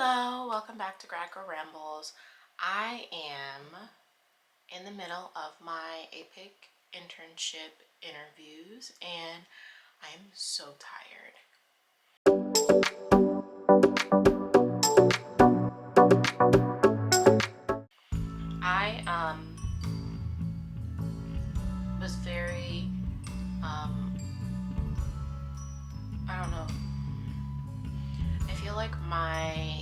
Hello, welcome back to GradGirlRambles. I am in the middle of my APPIC internship interviews and I'm so tired. I was very, I don't know, I feel like my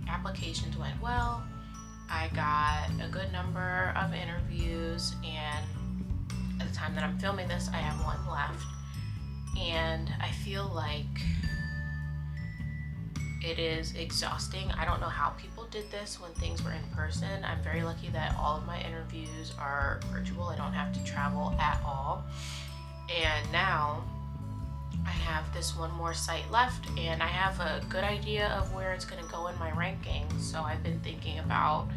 applications went well. I got a good number of interviews, and at the time that I'm filming this, I have one left. And I feel like it is exhausting. I don't know how people did this when things were in person. I'm very lucky that all of my interviews are virtual. I don't have to travel at all. And now I have this one more site left, and I have a good idea of where it's going to go in my rankings. So I've been thinking about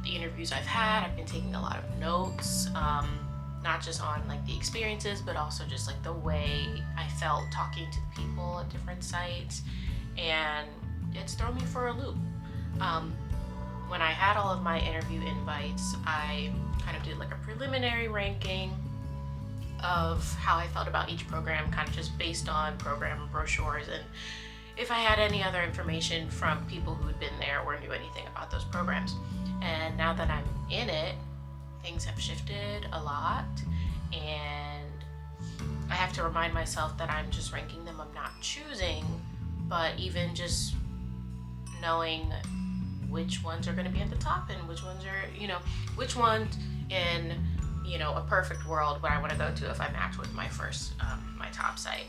the interviews I've had. I've been taking a lot of notes, not just on like the experiences, but also just like the way I felt talking to the people at different sites, and it's thrown me for a loop. When I had all of my interview invites, I kind of did like a preliminary ranking of how I felt about each program, kind of just based on program brochures and if I had any other information from people who had been there or knew anything about those programs. And now that I'm in it, things have shifted a lot, and I have to remind myself that I'm just ranking them, I'm not choosing. But even just knowing which ones are going to be at the top and which ones are, which ones in a perfect world where I want to go to if I match with my first, my top site.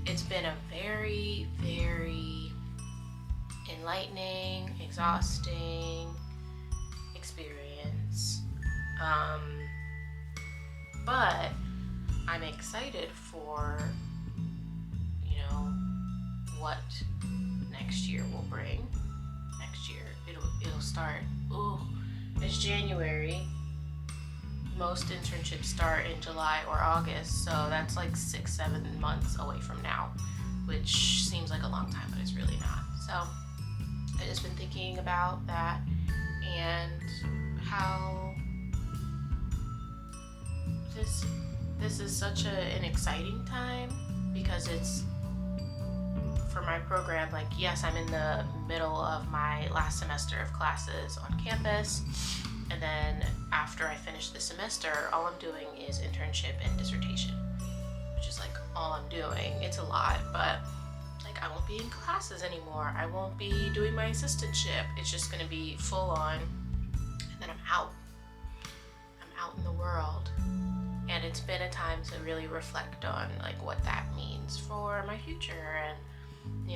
It's been a very, very enlightening, exhausting experience. But I'm excited for, what next year will bring. Next year, it'll start, it's January. Most internships start in July or August, so that's like 6-7 months away from now, which seems like a long time, but it's really not. So I've just been thinking about that and how this is such an exciting time, because it's for my program, like, yes, I'm in the middle of my last semester of classes on campus, and then after I finish the semester, all I'm doing is internship and dissertation, which is like all I'm doing. It's a lot, but like I won't be in classes anymore. I won't be doing my assistantship. It's just gonna be full on, and then I'm out in the world. And it's been a time to really reflect on like what that means for my future. And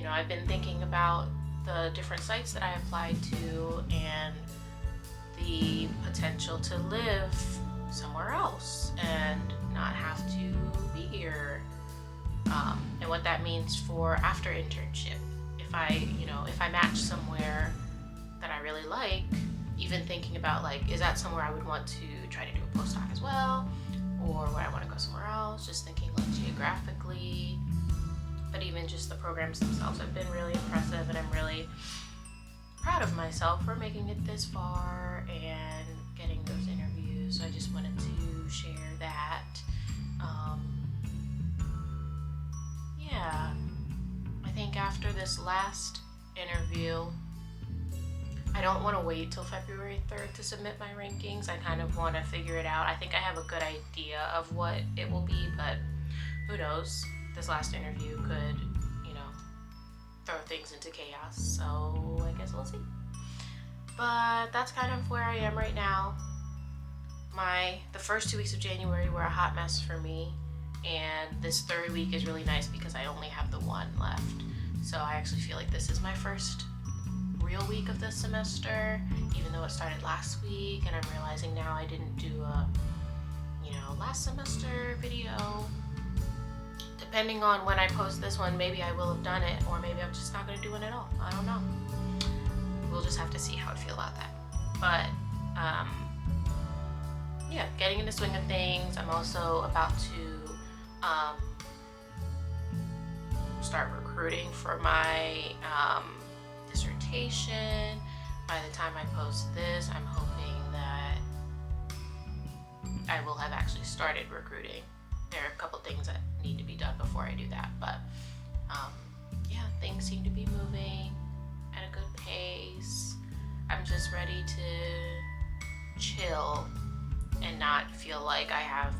I've been thinking about the different sites that I applied to and the potential to live somewhere else and not have to be here, and what that means for after internship. If I match somewhere that I really like, even thinking about like, is that somewhere I would want to try to do a postdoc as well, or would I want to go somewhere else? Just thinking like geographically. But even just the programs themselves have been really impressive, and I'm really proud of myself for making it this far and getting those interviews. So I just wanted to share that. I think after this last interview, I don't want to wait till February 3rd to submit my rankings. I kind of want to figure it out. I think I have a good idea of what it will be, but who knows? This last interview could, throw things into chaos. So I guess we'll see. But that's kind of where I am right now. The first 2 weeks of January were a hot mess for me, and this third week is really nice because I only have the one left. So I actually feel like this is my first real week of this semester, even though it started last week, and I'm realizing now I didn't do a last semester video. Depending on when I post this one, maybe I will have done it, or maybe I'm just not going to do it at all. I don't know. We'll just have to see how I feel about that. But getting in the swing of things. I'm also about to start recruiting for my dissertation orientation. By the time I post this, I'm hoping that I will have actually started recruiting. There are a couple things that need to be done before I do that, but yeah, things seem to be moving at a good pace. I'm just ready to chill and not feel like I have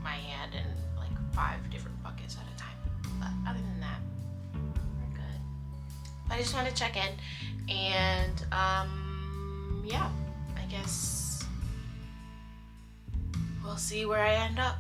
my hand in like 5 different buckets at a time. But other than that, we're good. But I just want to check in, and yeah, I guess we'll see where I end up.